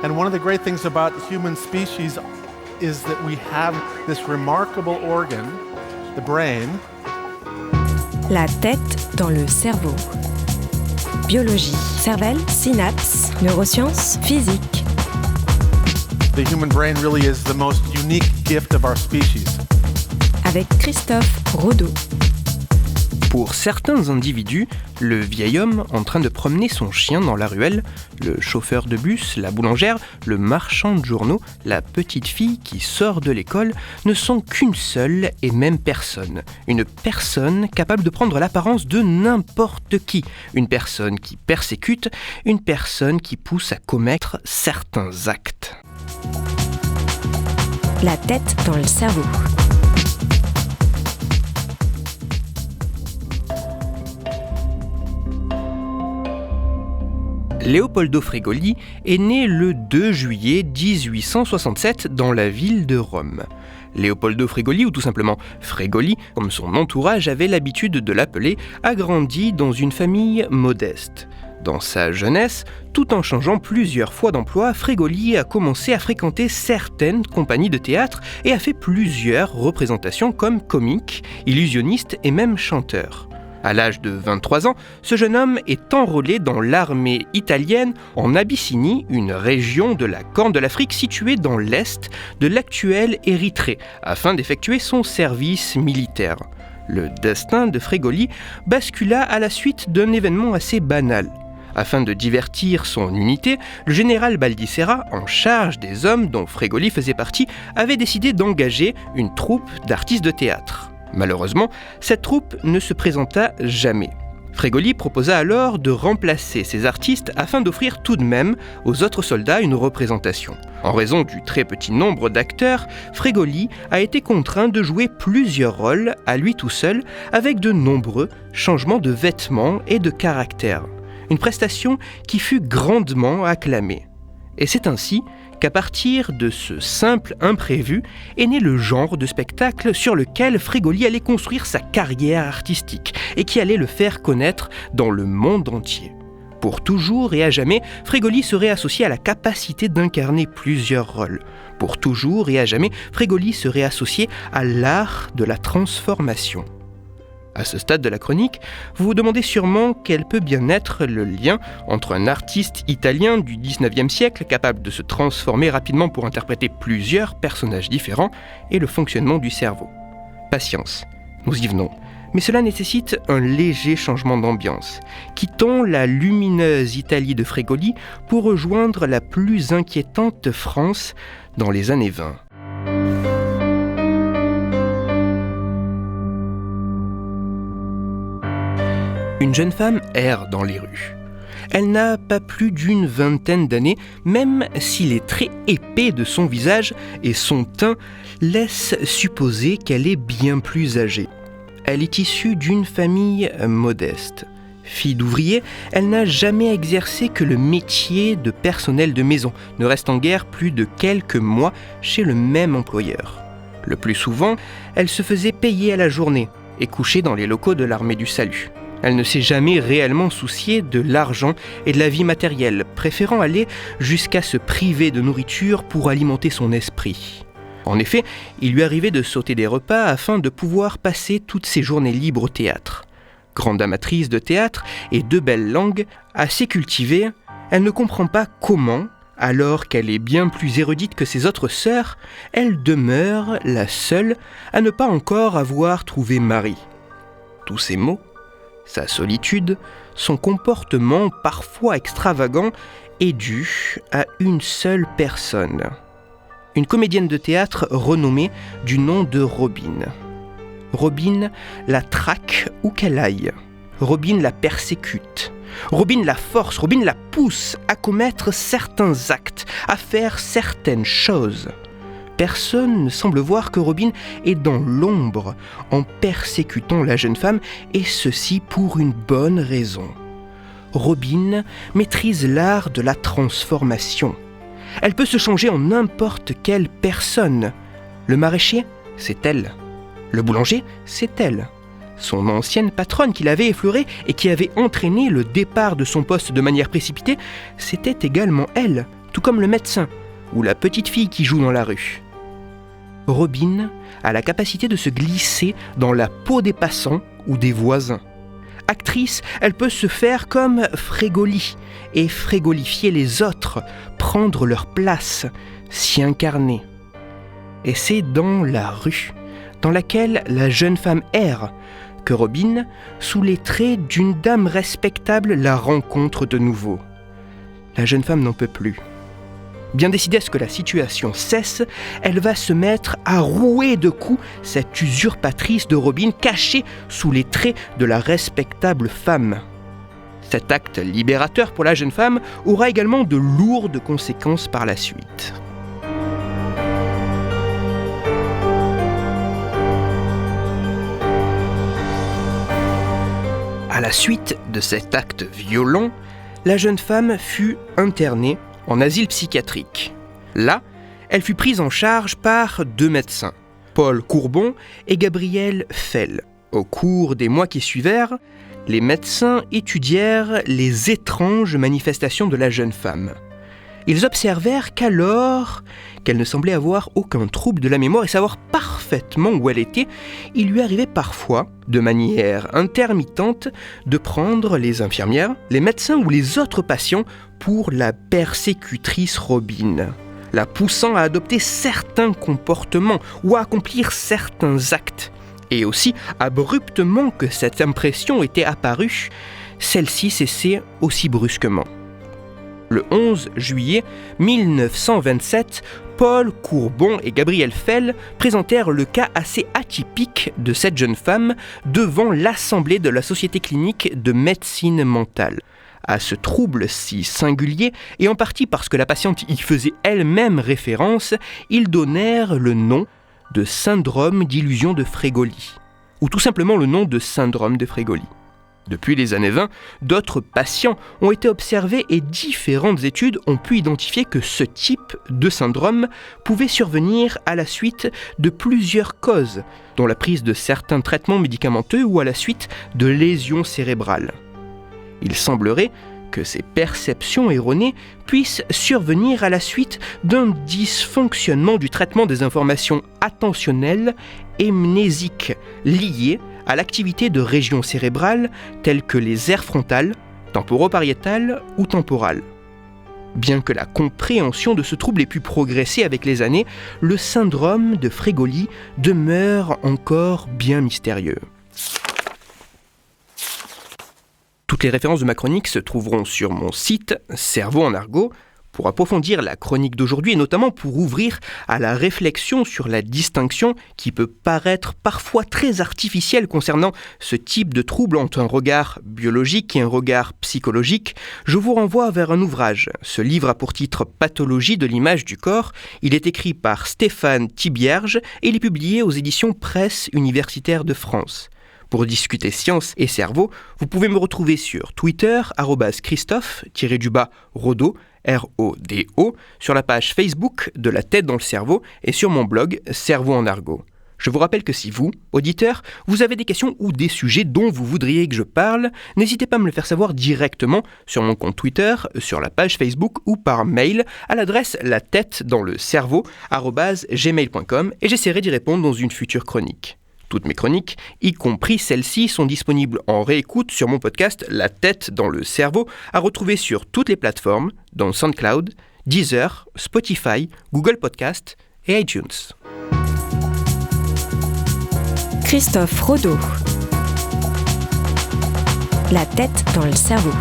And one of the great things about human species is that we have this remarkable organ, the brain. La tête dans le cerveau. Biologie, cervelle, synapses, neurosciences, physique. The human brain really is the most unique gift of our species. Avec Christophe Rodeau. Pour certains individus, le vieil homme en train de promener son chien dans la ruelle, le chauffeur de bus, la boulangère, le marchand de journaux, la petite fille qui sort de l'école ne sont qu'une seule et même personne. Une personne capable de prendre l'apparence de n'importe qui. Une personne qui persécute, une personne qui pousse à commettre certains actes. La tête dans le cerveau. Leopoldo Fregoli est né le 2 juillet 1867 dans la ville de Rome. Leopoldo Fregoli, ou tout simplement Fregoli, comme son entourage avait l'habitude de l'appeler, a grandi dans une famille modeste. Dans sa jeunesse, tout en changeant plusieurs fois d'emploi, Fregoli a commencé à fréquenter certaines compagnies de théâtre et a fait plusieurs représentations comme comique, illusionniste et même chanteur. À l'âge de 23 ans, ce jeune homme est enrôlé dans l'armée italienne en Abyssinie, une région de la Corne de l'Afrique située dans l'est de l'actuelle Érythrée, afin d'effectuer son service militaire. Le destin de Fregoli bascula à la suite d'un événement assez banal. Afin de divertir son unité, le général Baldi-Serra, en charge des hommes dont Fregoli faisait partie, avait décidé d'engager une troupe d'artistes de théâtre. Malheureusement, cette troupe ne se présenta jamais. Fregoli proposa alors de remplacer ces artistes afin d'offrir tout de même aux autres soldats une représentation. En raison du très petit nombre d'acteurs, Fregoli a été contraint de jouer plusieurs rôles à lui tout seul avec de nombreux changements de vêtements et de caractère. Une prestation qui fut grandement acclamée. Et c'est ainsi qu'à partir de ce simple imprévu est né le genre de spectacle sur lequel Fregoli allait construire sa carrière artistique et qui allait le faire connaître dans le monde entier. Pour toujours et à jamais, Fregoli serait associé à la capacité d'incarner plusieurs rôles. Pour toujours et à jamais, Fregoli serait associé à l'art de la transformation. À ce stade de la chronique, vous vous demandez sûrement quel peut bien être le lien entre un artiste italien du 19e siècle capable de se transformer rapidement pour interpréter plusieurs personnages différents et le fonctionnement du cerveau. Patience, nous y venons. Mais cela nécessite un léger changement d'ambiance. Quittons la lumineuse Italie de Fregoli pour rejoindre la plus inquiétante France dans les années 20. Une jeune femme erre dans les rues. Elle n'a pas plus d'une vingtaine d'années, même si les traits épais de son visage et son teint laissent supposer qu'elle est bien plus âgée. Elle est issue d'une famille modeste. Fille d'ouvrier, elle n'a jamais exercé que le métier de personnel de maison, ne restant guère plus de quelques mois chez le même employeur. Le plus souvent, elle se faisait payer à la journée et couchait dans les locaux de l'armée du salut. Elle ne s'est jamais réellement souciée de l'argent et de la vie matérielle, préférant aller jusqu'à se priver de nourriture pour alimenter son esprit. En effet, il lui arrivait de sauter des repas afin de pouvoir passer toutes ses journées libres au théâtre. Grande amatrice de théâtre et de belles langues, assez cultivée, elle ne comprend pas comment, alors qu'elle est bien plus érudite que ses autres sœurs, elle demeure la seule à ne pas encore avoir trouvé mari. Tous ces mots, sa solitude, son comportement parfois extravagant est dû à une seule personne. Une comédienne de théâtre renommée du nom de Robine. Robine la traque où qu'elle aille. Robine la persécute. Robine la force, Robine la pousse à commettre certains actes, à faire certaines choses. Personne ne semble voir que Robine est dans l'ombre en persécutant la jeune femme, et ceci pour une bonne raison. Robine maîtrise l'art de la transformation. Elle peut se changer en n'importe quelle personne. Le maraîcher, c'est elle. Le boulanger, c'est elle. Son ancienne patronne qui l'avait effleurée et qui avait entraîné le départ de son poste de manière précipitée, c'était également elle. tout comme le médecin ou la petite fille qui joue dans la rue. Robin a la capacité de se glisser dans la peau des passants ou des voisins. Actrice, elle peut se faire comme Frégoli et frégolifier les autres, prendre leur place, s'y incarner. Et c'est dans la rue, dans laquelle la jeune femme erre, que Robin, sous les traits d'une dame respectable, la rencontre de nouveau. La jeune femme n'en peut plus. Bien décidée à ce que la situation cesse, elle va se mettre à rouer de coups cette usurpatrice de Robin cachée sous les traits de la respectable femme. Cet acte libérateur pour la jeune femme aura également de lourdes conséquences par la suite. À la suite de cet acte violent, la jeune femme fut internée en asile psychiatrique. Là, elle fut prise en charge par 2 médecins, Paul Courbon et Gabriel Fell. Au cours des mois qui suivirent, les médecins étudièrent les étranges manifestations de la jeune femme. Ils observèrent qu'alors qu'elle ne semblait avoir aucun trouble de la mémoire et savoir parfaitement où elle était, il lui arrivait parfois, de manière intermittente, de prendre les infirmières, les médecins ou les autres patients pour la persécutrice Robin, la poussant à adopter certains comportements ou à accomplir certains actes. Et aussi, abruptement que cette impression était apparue, celle-ci cessait aussi brusquement. Le 11 juillet 1927, Paul Courbon et Gabriel Fell présentèrent le cas assez atypique de cette jeune femme devant l'Assemblée de la Société clinique de médecine mentale. À ce trouble si singulier, et en partie parce que la patiente y faisait elle-même référence, ils donnèrent le nom de syndrome d'illusion de Frégoli, ou tout simplement le nom de syndrome de Frégoli. Depuis les années 20, d'autres patients ont été observés et différentes études ont pu identifier que ce type de syndrome pouvait survenir à la suite de plusieurs causes, dont la prise de certains traitements médicamenteux ou à la suite de lésions cérébrales. Il semblerait que ces perceptions erronées puissent survenir à la suite d'un dysfonctionnement du traitement des informations attentionnelles et mnésiques liées à l'activité de régions cérébrales telles que les aires frontales, temporopariétales ou temporales. Bien que la compréhension de ce trouble ait pu progresser avec les années, le syndrome de Frégoli demeure encore bien mystérieux. Toutes les références de ma chronique se trouveront sur mon site Cerveau en argot pour approfondir la chronique d'aujourd'hui et notamment pour ouvrir à la réflexion sur la distinction qui peut paraître parfois très artificielle concernant ce type de trouble entre un regard biologique et un regard psychologique. Je vous renvoie vers un ouvrage. Ce livre a pour titre Pathologie de l'image du corps. Il est écrit par Stéphane Thibierge et il est publié aux éditions Presse Universitaire de France. Pour discuter science et cerveau, vous pouvez me retrouver sur Twitter, @Christophe-Rodo, R-O-D-O, sur la page Facebook de La Tête dans le Cerveau et sur mon blog Cerveau en argot. Je vous rappelle que si vous, auditeurs, vous avez des questions ou des sujets dont vous voudriez que je parle, n'hésitez pas à me le faire savoir directement sur mon compte Twitter, sur la page Facebook ou par mail à l'adresse latettedanslecerveau@gmail.com et j'essaierai d'y répondre dans une future chronique. Toutes mes chroniques, y compris celles-ci, sont disponibles en réécoute sur mon podcast La Tête dans le Cerveau, à retrouver sur toutes les plateformes, dans SoundCloud, Deezer, Spotify, Google Podcast et iTunes. Christophe Rodo. La tête dans le cerveau.